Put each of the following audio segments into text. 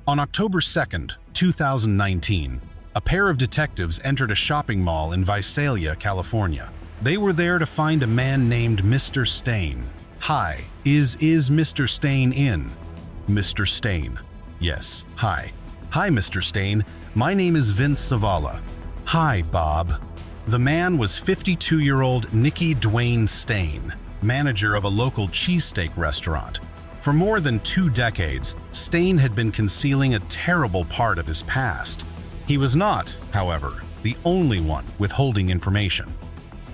On October 2nd, 2019, a pair of detectives entered a shopping mall in Visalia, California. They were there to find a man named Mr. Stain. Hi, is Mr. Stain in? Mr. Stain. Yes, hi. Hi, Mr. Stain. My name is Vince Zavala. Hi, Bob. The man was 52-year-old Nikki Dwayne Stain, manager of a local cheesesteak restaurant. For more than 2 decades, Stain had been concealing a terrible part of his past. He was not, however, the only one withholding information.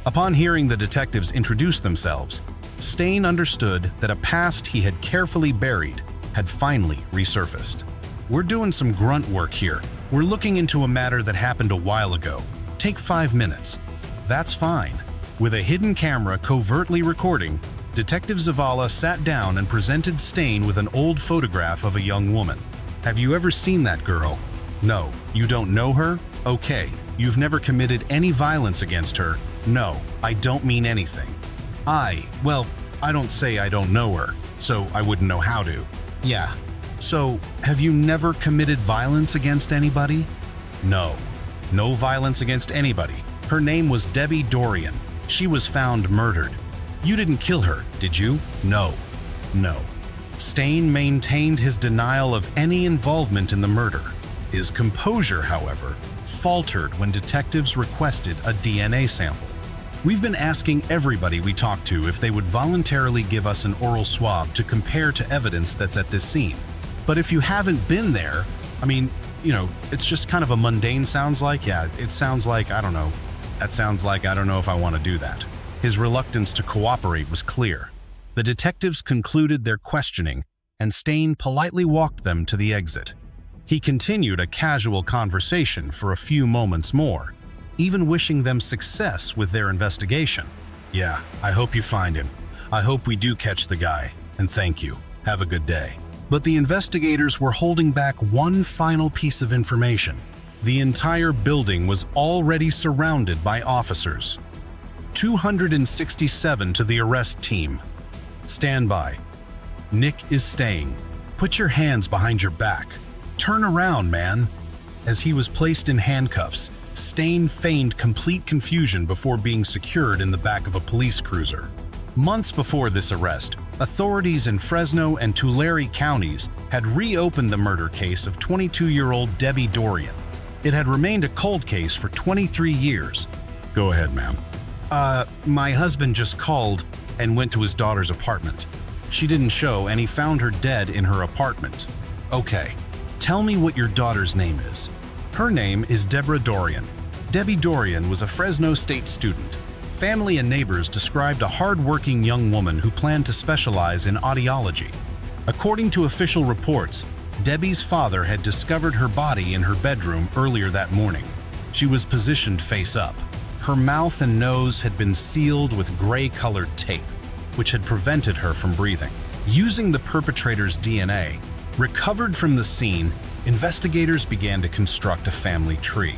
Upon hearing the detectives introduce themselves, Stain understood that a past he had carefully buried had finally resurfaced. We're doing some grunt work here. We're looking into a matter that happened a while ago. Take 5 minutes. That's fine. With a hidden camera covertly recording, Detective Zavala sat down and presented Stain with an old photograph of a young woman. Have you ever seen that girl? No. You don't know her? Okay. You've never committed any violence against her? No. I don't mean anything. Well, I don't say I don't know her, so I wouldn't know how to. Yeah. So, have you never committed violence against anybody? No. No violence against anybody. Her name was Debbie Dorian. She was found murdered. You didn't kill her, did you? No. No. Stain maintained his denial of any involvement in the murder. His composure, however, faltered when detectives requested a DNA sample. We've been asking everybody we talked to if they would voluntarily give us an oral swab to compare to evidence that's at this scene. But if you haven't been there, it's just kind of a mundane sounds like, it sounds like, I don't know. That sounds like I don't know if I want to do that. His reluctance to cooperate was clear. The detectives concluded their questioning, and Stain politely walked them to the exit. He continued a casual conversation for a few moments more, even wishing them success with their investigation. Yeah, I hope you find him. I hope we do catch the guy, and thank you. Have a good day. But the investigators were holding back one final piece of information. The entire building was already surrounded by officers. 267 to the arrest team. Stand by. Nick is staying. Put your hands behind your back. Turn around, man. As he was placed in handcuffs, Stain feigned complete confusion before being secured in the back of a police cruiser. Months before this arrest, authorities in Fresno and Tulare counties had reopened the murder case of 22-year-old Debbie Dorian. It had remained a cold case for 23 years. Go ahead, ma'am. My husband just called and went to his daughter's apartment. She didn't show, and he found her dead in her apartment. Okay, tell me what your daughter's name is. Her name is Deborah Dorian. Debbie Dorian was a Fresno State student. Family and neighbors described a hard-working young woman who planned to specialize in audiology. According to official reports, Debbie's father had discovered her body in her bedroom earlier that morning. She was positioned face up. Her mouth and nose had been sealed with gray-colored tape, which had prevented her from breathing. Using the perpetrator's DNA, recovered from the scene, investigators began to construct a family tree.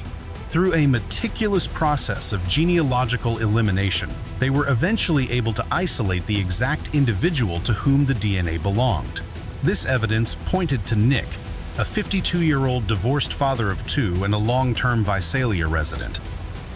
Through a meticulous process of genealogical elimination, they were eventually able to isolate the exact individual to whom the DNA belonged. This evidence pointed to Nick, a 52-year-old divorced father of 2 and a long-term Visalia resident.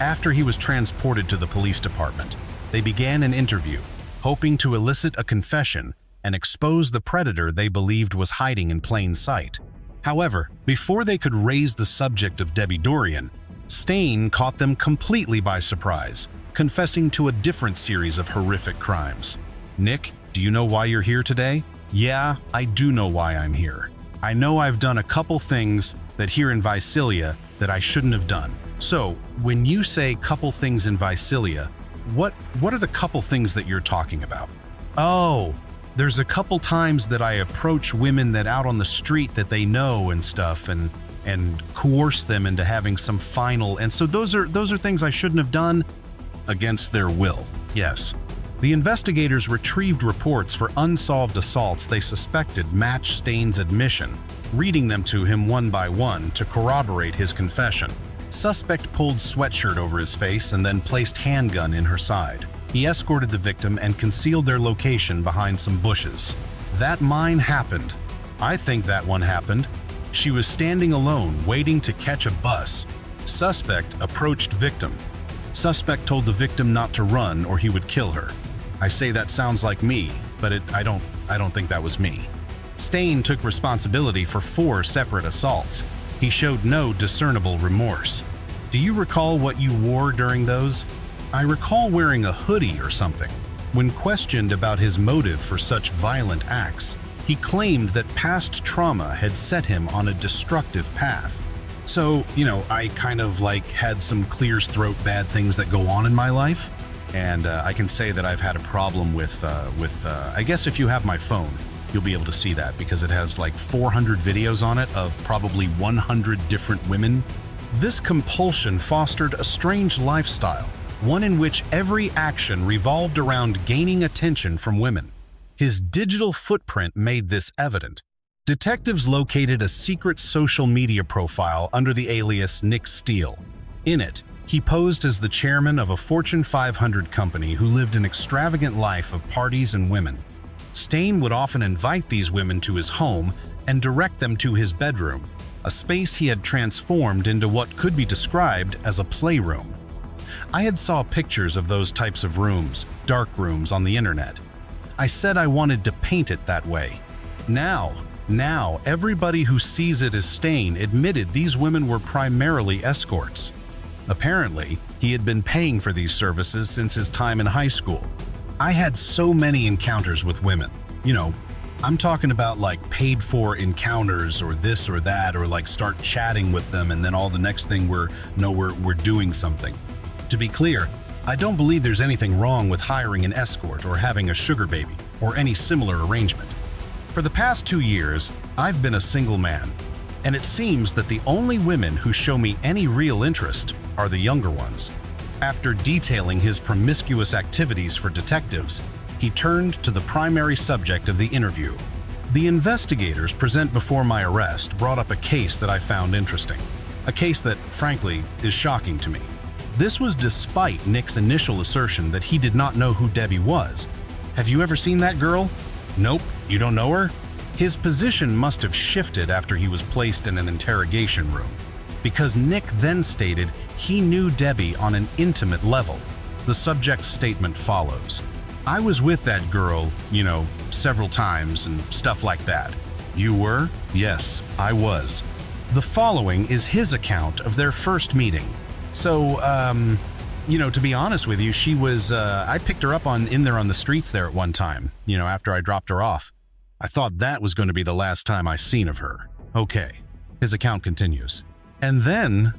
After he was transported to the police department, they began an interview, hoping to elicit a confession and expose the predator they believed was hiding in plain sight. However, before they could raise the subject of Debbie Dorian, Stain caught them completely by surprise, confessing to a different series of horrific crimes. Nick, do you know why you're here today? Yeah, I do know why I'm here. I know I've done a couple things that here in Visalia that I shouldn't have done. So, when you say couple things in Visalia, what are the couple things that you're talking about? Oh, there's a couple times that I approach women that out on the street that they know and stuff and coerce them into having some final, and so those are things I shouldn't have done against their will. Yes. The investigators retrieved reports for unsolved assaults they suspected matched Stain's admission, reading them to him one by one to corroborate his confession. Suspect pulled sweatshirt over his face and then placed handgun in her side. He escorted the victim and concealed their location behind some bushes. That mine happened. I think that one happened. She was standing alone, waiting to catch a bus. Suspect approached victim. Suspect told the victim not to run or he would kill her. I say that sounds like me, but I don't think that was me. Stain took responsibility for 4 separate assaults. He showed no discernible remorse. Do you recall what you wore during those? I recall wearing a hoodie or something. When questioned about his motive for such violent acts, he claimed that past trauma had set him on a destructive path. So, I kind of had some clear throat bad things that go on in my life. And I can say that I've had a problem with I guess if you have my phone, you'll be able to see that because it has 400 videos on it of probably 100 different women. This compulsion fostered a strange lifestyle, one in which every action revolved around gaining attention from women. His digital footprint made this evident. Detectives located a secret social media profile under the alias Nick Steele. In it, he posed as the chairman of a Fortune 500 company who lived an extravagant life of parties and women. Stain would often invite these women to his home and direct them to his bedroom, a space he had transformed into what could be described as a playroom. I had saw pictures of those types of rooms, dark rooms, on the internet. I said I wanted to paint it that way. Now, everybody who sees it as Stain admitted these women were primarily escorts. Apparently, he had been paying for these services since his time in high school. I had so many encounters with women. I'm talking about paid for encounters or this or that, or start chatting with them and then all the next thing we're doing something. To be clear, I don't believe there's anything wrong with hiring an escort or having a sugar baby or any similar arrangement. For the past 2 years, I've been a single man, and it seems that the only women who show me any real interest are the younger ones. After detailing his promiscuous activities for detectives, he turned to the primary subject of the interview. The investigators present before my arrest brought up a case that I found interesting, a case that, frankly, is shocking to me. This was despite Nick's initial assertion that he did not know who Debbie was. Have you ever seen that girl? Nope, you don't know her? His position must have shifted after he was placed in an interrogation room, because Nick then stated he knew Debbie on an intimate level. The subject's statement follows. I was with that girl, several times and stuff like that. You were? Yes, I was. The following is his account of their first meeting. So, to be honest with you, she was, I picked her up in there on the streets there at one time, after I dropped her off. I thought that was going to be the last time I seen of her. Okay. His account continues. And then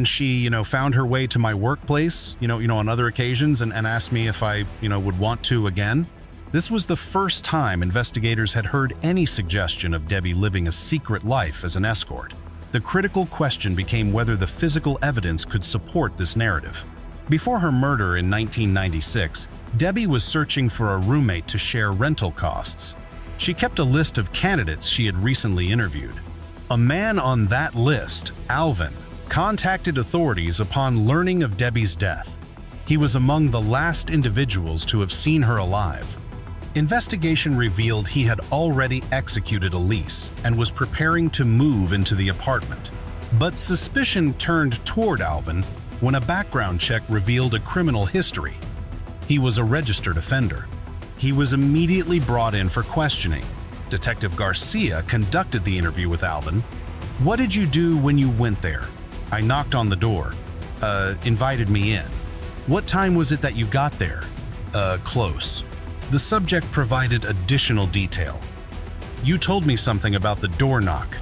she, found her way to my workplace, on other occasions and asked me if I, would want to again. This was the first time investigators had heard any suggestion of Debbie living a secret life as an escort. The critical question became whether the physical evidence could support this narrative. Before her murder in 1996, Debbie was searching for a roommate to share rental costs. She kept a list of candidates she had recently interviewed. A man on that list, Alvin, contacted authorities upon learning of Debbie's death. He was among the last individuals to have seen her alive. Investigation revealed he had already executed a lease and was preparing to move into the apartment. But suspicion turned toward Alvin when a background check revealed a criminal history. He was a registered offender. He was immediately brought in for questioning. Detective Garcia conducted the interview with Alvin. What did you do when you went there? I knocked on the door. Invited me in. What time was it that you got there? Close. The subject provided additional detail. You told me something about the door knock.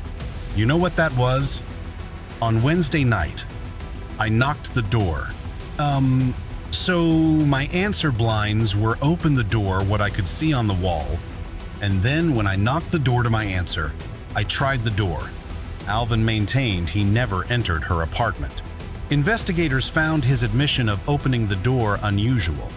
You know what that was? On Wednesday night, I knocked the door. So my answer blinds were open the door what I could see on the wall, and then when I knocked the door to my answer, I tried the door. Alvin maintained he never entered her apartment. Investigators found his admission of opening the door unusual.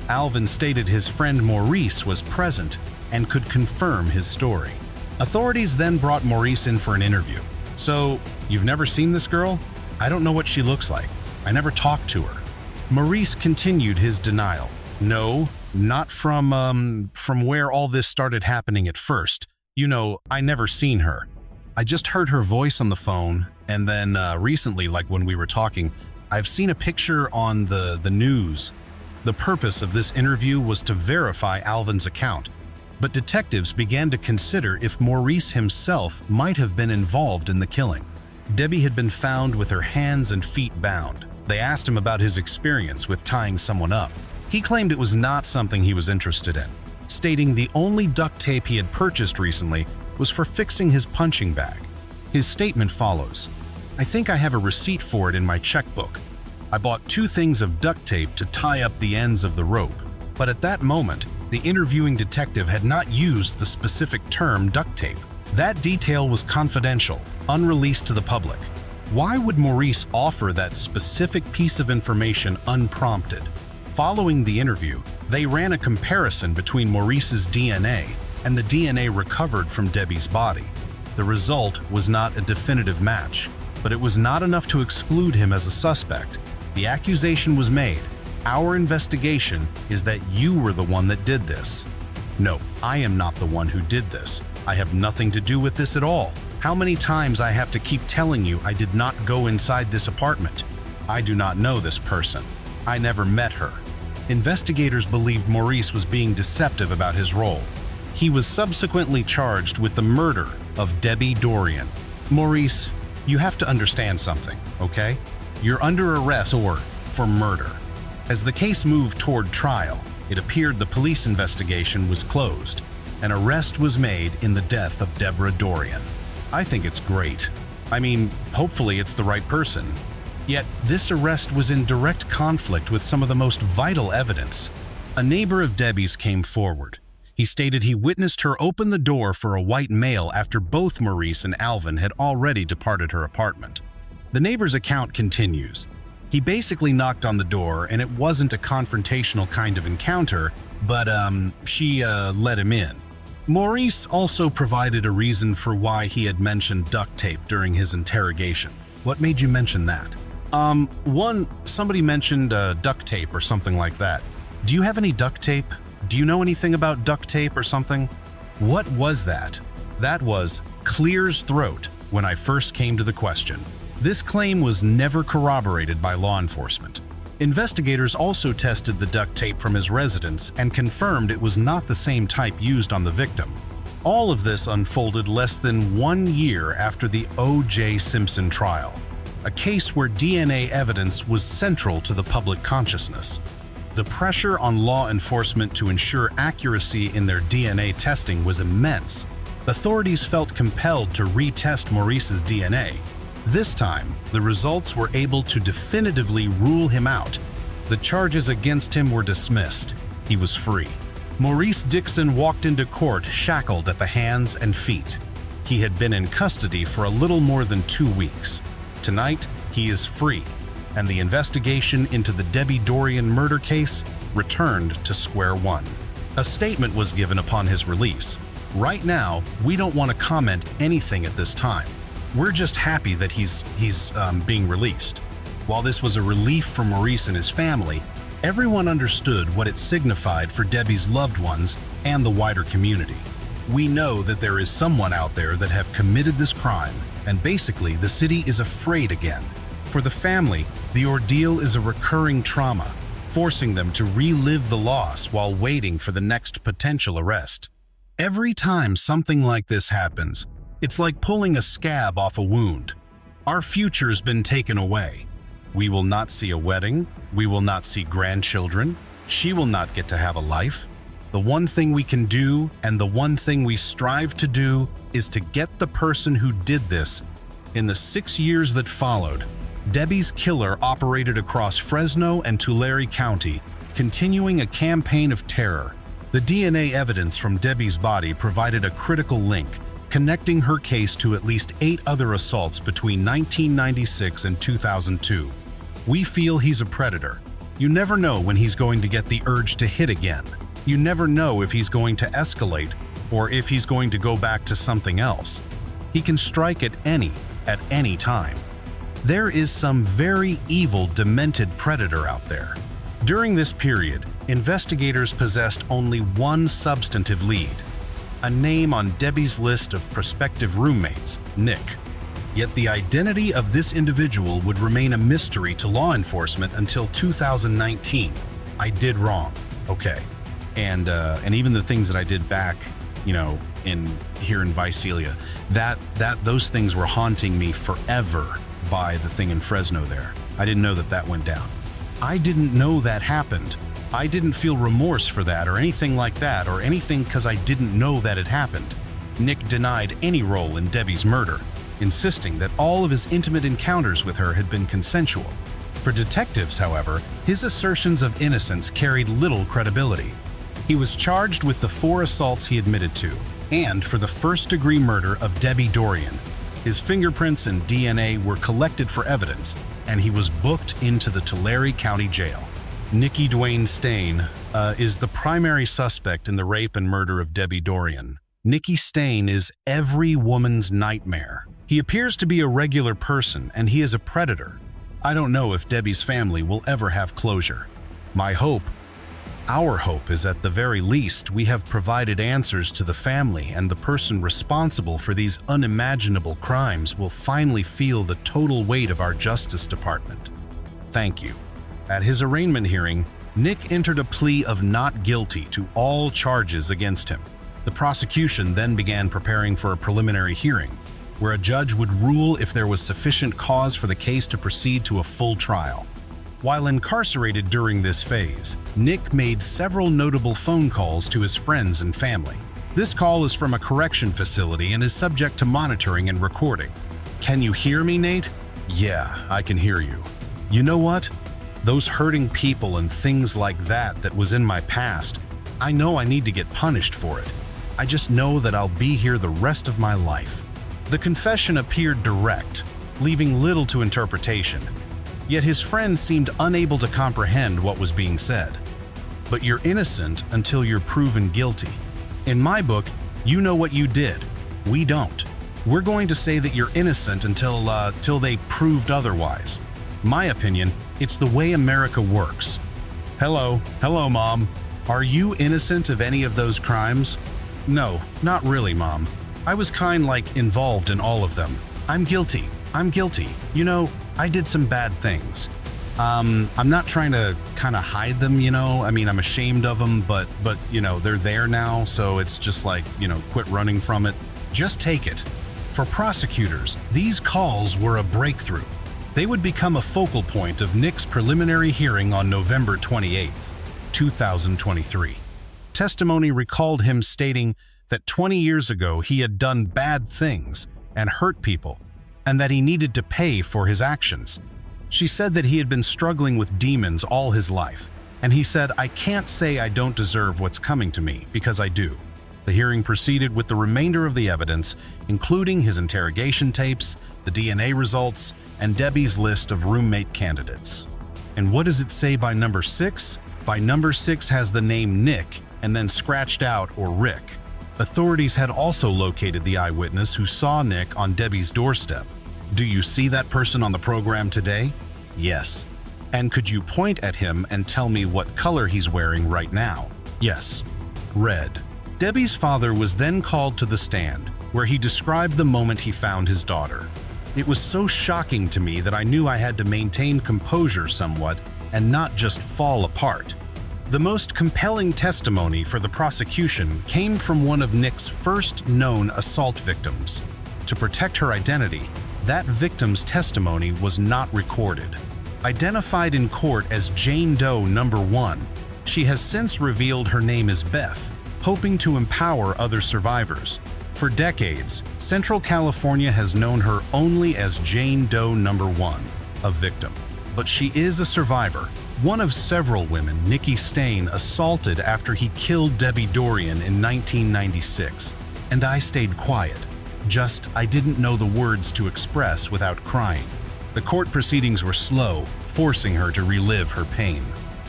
Alvin stated his friend Maurice was present and could confirm his story. Authorities then brought Maurice in for an interview. So, you've never seen this girl? I don't know what she looks like. I never talked to her. Maurice continued his denial. No, not from where all this started happening at first. I never seen her. I just heard her voice on the phone, and then recently, like when we were talking, I've seen a picture on the news. The purpose of this interview was to verify Alvin's account, but detectives began to consider if Maurice himself might have been involved in the killing. Debbie had been found with her hands and feet bound. They asked him about his experience with tying someone up. He claimed it was not something he was interested in, stating the only duct tape he had purchased recently was for fixing his punching bag. His statement follows, "I think I have a receipt for it in my checkbook. I bought 2 things of duct tape to tie up the ends of the rope." But at that moment, the interviewing detective had not used the specific term duct tape. That detail was confidential, unreleased to the public. Why would Maurice offer that specific piece of information unprompted? Following the interview, they ran a comparison between Maurice's DNA and the DNA recovered from Debbie's body. The result was not a definitive match, but it was not enough to exclude him as a suspect. The accusation was made. "Our investigation is that you were the one that did this." "No, I am not the one who did this. I have nothing to do with this at all. How many times I have to keep telling you I did not go inside this apartment? I do not know this person. I never met her." Investigators believed Maurice was being deceptive about his role. He was subsequently charged with the murder of Debbie Dorian. Maurice, you have to understand something, okay? You're under arrest for murder. As the case moved toward trial, it appeared the police investigation was closed. An arrest was made in the death of Deborah Dorian. I think it's great. I mean, hopefully it's the right person. Yet this arrest was in direct conflict with some of the most vital evidence. A neighbor of Debbie's came forward. He stated he witnessed her open the door for a white male after both Maurice and Alvin had already departed her apartment. The neighbor's account continues. He basically knocked on the door, and it wasn't a confrontational kind of encounter, but she let him in. Maurice also provided a reason for why he had mentioned duct tape during his interrogation. What made you mention that? Somebody mentioned duct tape or something like that. Do you have any duct tape? Do you know anything about duct tape or something? What was that? That was Clear's throat when I first came to the question. This claim was never corroborated by law enforcement. Investigators also tested the duct tape from his residence and confirmed it was not the same type used on the victim. All of this unfolded less than 1 year after the O.J. Simpson trial, a case where DNA evidence was central to the public consciousness. The pressure on law enforcement to ensure accuracy in their DNA testing was immense. Authorities felt compelled to retest Maurice's DNA. This time, the results were able to definitively rule him out. The charges against him were dismissed. He was free. Maurice Dixon walked into court shackled at the hands and feet. He had been in custody for a little more than 2 weeks. Tonight, he is free, and the investigation into the Debbie Dorian murder case returned to square one. A statement was given upon his release. Right now, we don't want to comment anything at this time. We're just happy that he's being released. While this was a relief for Maurice and his family, everyone understood what it signified for Debbie's loved ones and the wider community. We know that there is someone out there that have committed this crime, and basically the city is afraid again. For the family, the ordeal is a recurring trauma, forcing them to relive the loss while waiting for the next potential arrest. Every time something like this happens, it's like pulling a scab off a wound. Our future's been taken away. We will not see a wedding. We will not see grandchildren. She will not get to have a life. The one thing we can do, and the one thing we strive to do, is to get the person who did this. In the 6 years that followed, Debbie's killer operated across Fresno and Tulare County, continuing a campaign of terror. The DNA evidence from Debbie's body provided a critical link, connecting her case to at least 8 other assaults between 1996 and 2002. We feel he's a predator. You never know when he's going to get the urge to hit again. You never know if he's going to escalate or if he's going to go back to something else. He can strike at any time. There is some very evil, demented predator out there. During this period, investigators possessed only one substantive lead: a name on Debbie's list of prospective roommates, Nick. Yet the identity of this individual would remain a mystery to law enforcement until 2019. I did wrong, okay. And even the things that I did back, here in Visalia, those things were haunting me forever by the thing in Fresno there. I didn't know that went down. I didn't know that happened. I didn't feel remorse for that or anything like that or anything because I didn't know that it happened. Nick denied any role in Debbie's murder, insisting that all of his intimate encounters with her had been consensual. For detectives, however, his assertions of innocence carried little credibility. He was charged with the 4 assaults he admitted to, and for the first-degree murder of Debbie Dorian. His fingerprints and DNA were collected for evidence, and he was booked into the Tulare County Jail. Nikki Dwayne Stain is the primary suspect in the rape and murder of Debbie Dorian. Nikki Stain is every woman's nightmare. He appears to be a regular person, and he is a predator. I don't know if Debbie's family will ever have closure. Our hope is at the very least we have provided answers to the family, and the person responsible for these unimaginable crimes will finally feel the total weight of our Justice Department. Thank you. At his arraignment hearing, Nick entered a plea of not guilty to all charges against him. The prosecution then began preparing for a preliminary hearing, where a judge would rule if there was sufficient cause for the case to proceed to a full trial. While incarcerated during this phase, Nick made several notable phone calls to his friends and family. This call is from a correction facility and is subject to monitoring and recording. "Can you hear me, Nate?" "Yeah, I can hear you." "You know what? Those hurting people and things like that was in my past, I know I need to get punished for it. I just know that I'll be here the rest of my life." The confession appeared direct, leaving little to interpretation. Yet his friends seemed unable to comprehend what was being said. But you're innocent until you're proven guilty. In my book, you know what you did. We don't. We're going to say that you're innocent until they proved otherwise. My opinion, it's the way America works. Hello, Mom. Are you innocent of any of those crimes? No, not really, Mom. I was involved in all of them. I'm guilty. I did some bad things. I'm not trying to kind of hide them, I'm ashamed of them, but they're there now, so it's just quit running from it. Just take it. For prosecutors, these calls were a breakthrough. They would become a focal point of Nick's preliminary hearing on November 28th, 2023. Testimony recalled him stating that 20 years ago he had done bad things and hurt people, and that he needed to pay for his actions. She said that he had been struggling with demons all his life, and he said, "I can't say I don't deserve what's coming to me, because I do." The hearing proceeded with the remainder of the evidence, including his interrogation tapes, the DNA results, and Debbie's list of roommate candidates. And what does it say by number 6? By number 6 has the name Nick, and then scratched out or Rick. Authorities had also located the eyewitness who saw Nick on Debbie's doorstep. Do you see that person on the program today? Yes. And could you point at him and tell me what color he's wearing right now? Yes. Red. Debbie's father was then called to the stand, where he described the moment he found his daughter. It was so shocking to me that I knew I had to maintain composure somewhat and not just fall apart. The most compelling testimony for the prosecution came from one of Nick's first known assault victims. To protect her identity, that victim's testimony was not recorded. Identified in court as Jane Doe number 1, she has since revealed her name is Beth, hoping to empower other survivors. For decades, Central California has known her only as Jane Doe number 1, a victim. But she is a survivor, one of several women Nikki Stain assaulted after he killed Debbie Dorian in 1996. And I stayed quiet. I didn't know the words to express without crying. The court proceedings were slow, forcing her to relive her pain.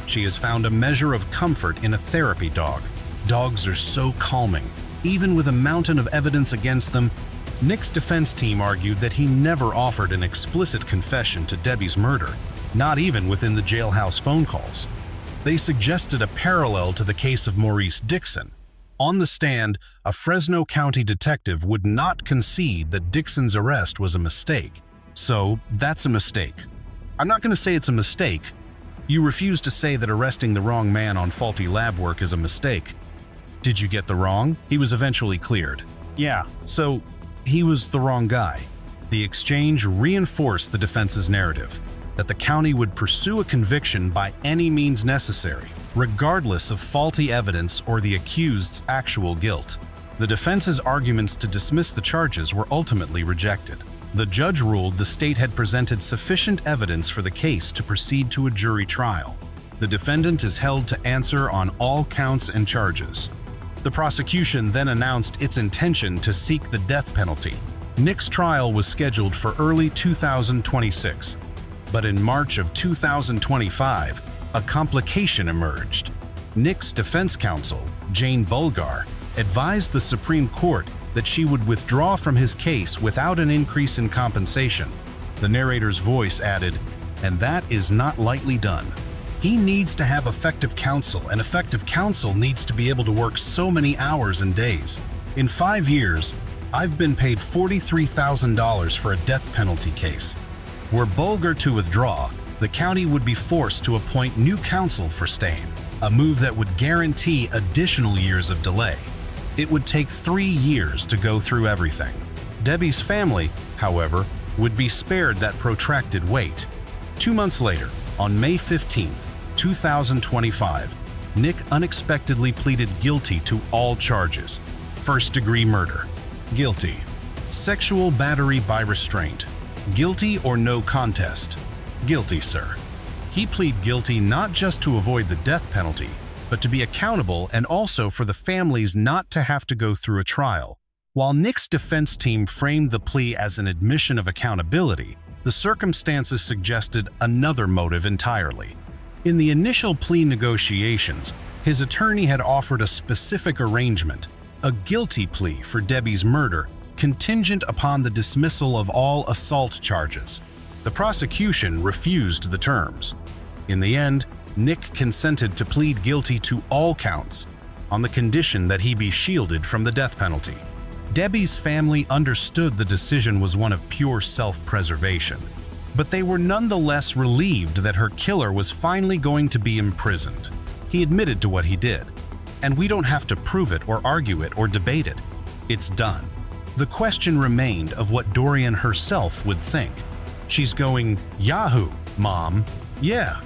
She has found a measure of comfort in a therapy dog. Dogs are so calming. Even with a mountain of evidence against them, Nick's defense team argued that he never offered an explicit confession to Debbie's murder, not even within the jailhouse phone calls. They suggested a parallel to the case of Maurice Dixon, On the stand, a Fresno County detective would not concede that Dixon's arrest was a mistake. So, that's a mistake. I'm not going to say it's a mistake. You refuse to say that arresting the wrong man on faulty lab work is a mistake. Did you get the wrong? He was eventually cleared. Yeah. So, he was the wrong guy. The exchange reinforced the defense's narrative that the county would pursue a conviction by any means necessary, regardless of faulty evidence or the accused's actual guilt. The defense's arguments to dismiss the charges were ultimately rejected. The judge ruled the state had presented sufficient evidence for the case to proceed to a jury trial. The defendant is held to answer on all counts and charges. The prosecution then announced its intention to seek the death penalty. Nick's trial was scheduled for early 2026, but in March of 2025, a complication emerged. Nick's defense counsel, Jane Bulgar, advised the Supreme Court that she would withdraw from his case without an increase in compensation. The narrator's voice added, "And that is not lightly done. He needs to have effective counsel, and effective counsel needs to be able to work so many hours and days. In 5 years, I've been paid $43,000 for a death penalty case." Were Bulgar to withdraw, the county would be forced to appoint new counsel for Stain, a move that would guarantee additional years of delay. It would take 3 years to go through everything. Debbie's family, however, would be spared that protracted wait. 2 months later, on May 15, 2025, Nick unexpectedly pleaded guilty to all charges. First-degree murder. Guilty. Sexual battery by restraint. Guilty or no contest. Guilty, sir. He pleaded guilty not just to avoid the death penalty, but to be accountable and also for the families not to have to go through a trial. While Nick's defense team framed the plea as an admission of accountability, the circumstances suggested another motive entirely. In the initial plea negotiations, his attorney had offered a specific arrangement, a guilty plea for Debbie's murder, contingent upon the dismissal of all assault charges. The prosecution refused the terms. In the end, Nick consented to plead guilty to all counts, on the condition that he be shielded from the death penalty. Debbie's family understood the decision was one of pure self-preservation, but they were nonetheless relieved that her killer was finally going to be imprisoned. He admitted to what he did, and we don't have to prove it or argue it or debate it. It's done. The question remained of what Dorian herself would think. She's going, "Yahoo, Mom. Yeah.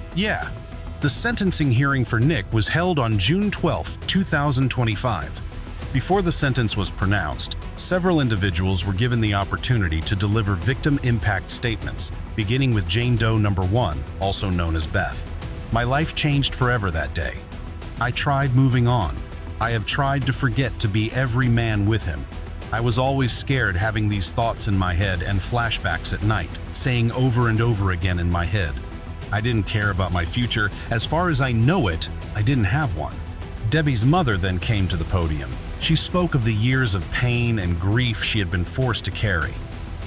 The sentencing hearing for Nick was held on June 12, 2025. Before the sentence was pronounced, several individuals were given the opportunity to deliver victim impact statements, beginning with Jane Doe number 1, also known as Beth. "My life changed forever that day. I tried moving on. I have tried to forget to be every man with him. I was always scared having these thoughts in my head and flashbacks at night, saying over and over again in my head. I didn't care about my future. As far as I know it, I didn't have one." Debbie's mother then came to the podium. She spoke of the years of pain and grief she had been forced to carry.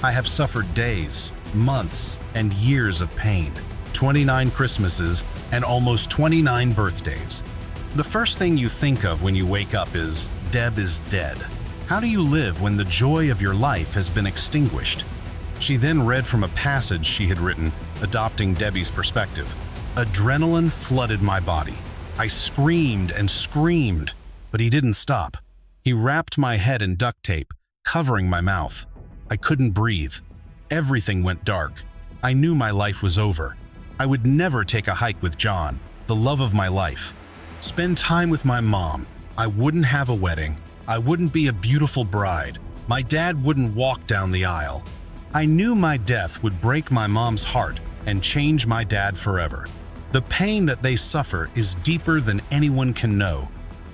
"I have suffered days, months, and years of pain, 29 Christmases, and almost 29 birthdays. The first thing you think of when you wake up is, Deb is dead. How do you live when the joy of your life has been extinguished?" She then read from a passage she had written, adopting Debbie's perspective. "Adrenaline flooded my body. I screamed and screamed, but he didn't stop. He wrapped my head in duct tape, covering my mouth. I couldn't breathe. Everything went dark. I knew my life was over. I would never take a hike with John, the love of my life. Spend time with my mom. I wouldn't have a wedding. I wouldn't be a beautiful bride. My dad wouldn't walk down the aisle. I knew my death would break my mom's heart and change my dad forever. The pain that they suffer is deeper than anyone can know."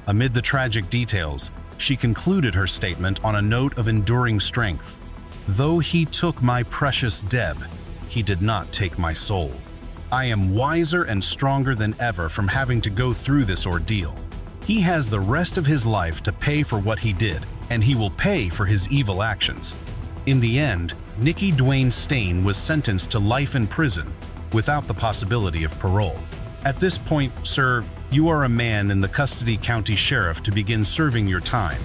Amid the tragic details, she concluded her statement on a note of enduring strength. "Though he took my precious Deb, he did not take my soul. I am wiser and stronger than ever from having to go through this ordeal. He has the rest of his life to pay for what he did, and he will pay for his evil actions." In the end, Nikki Dwayne Stain was sentenced to life in prison without the possibility of parole. At this point, sir, You are a man in the custody county sheriff to begin serving your time.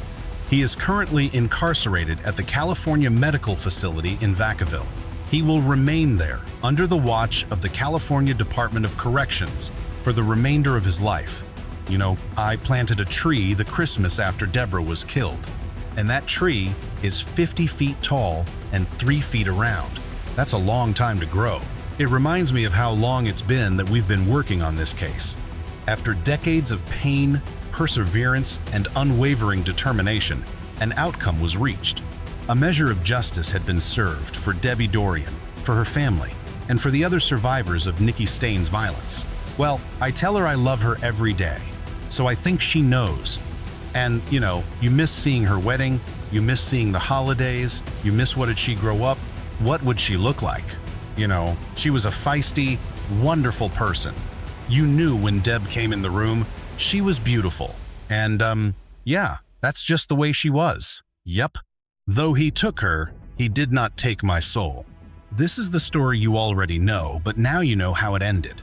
He is currently incarcerated at the California Medical Facility in Vacaville. He will remain there under the watch of the California Department of Corrections for the remainder of his life. You know, I planted a tree the Christmas after Deborah was killed, and that tree is 50 feet tall and 3 feet around. That's a long time to grow. It reminds me of how long it's been that we've been working on this case. After decades of pain, perseverance, and unwavering determination, an outcome was reached. A measure of justice had been served for Debbie Dorian, for her family, and for the other survivors of Nikki Stain's violence. Well, I tell her I love her every day, so I think she knows. And, you know, you miss seeing her wedding, you miss seeing the holidays, you miss what did she grow up, what would she look like? You know, she was a feisty, wonderful person. You knew when Deb came in the room, she was beautiful. And, yeah, that's just the way she was. Yep. Though he took her, he did not take my soul. This is the story you already know, but now you know how it ended.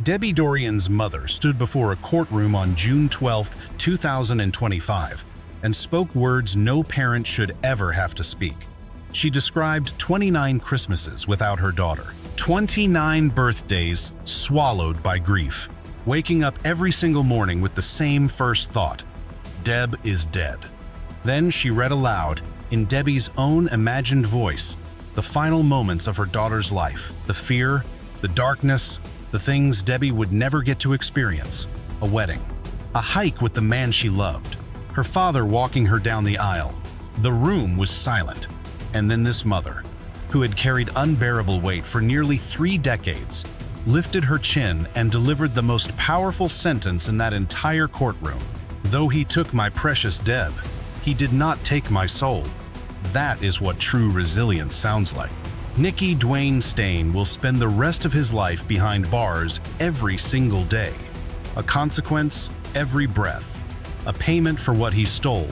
Debbie Dorian's mother stood before a courtroom on June 12, 2025, and spoke words no parent should ever have to speak. She described 29 Christmases without her daughter, 29 birthdays swallowed by grief, waking up every single morning with the same first thought: Deb is dead. Then she read aloud, in Debbie's own imagined voice, the final moments of her daughter's life, the fear, the darkness, the things Debbie would never get to experience: a wedding, a hike with the man she loved, her father walking her down the aisle. The room was silent. And then this mother, who had carried unbearable weight for nearly 3 decades, lifted her chin and delivered the most powerful sentence in that entire courtroom. Though he took my precious Deb, he did not take my soul. That is what true resilience sounds like. Nikki Dwayne Stain will spend the rest of his life behind bars every single day. A consequence every breath. A payment for what he stole.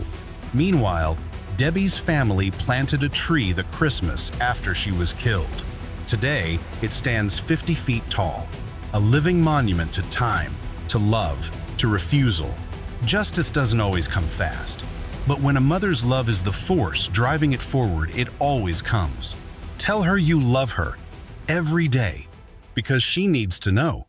Meanwhile, Debbie's family planted a tree the Christmas after she was killed. Today, it stands 50 feet tall, a living monument to time, to love, to refusal. Justice doesn't always come fast, but when a mother's love is the force driving it forward, it always comes. Tell her you love her every day, because she needs to know.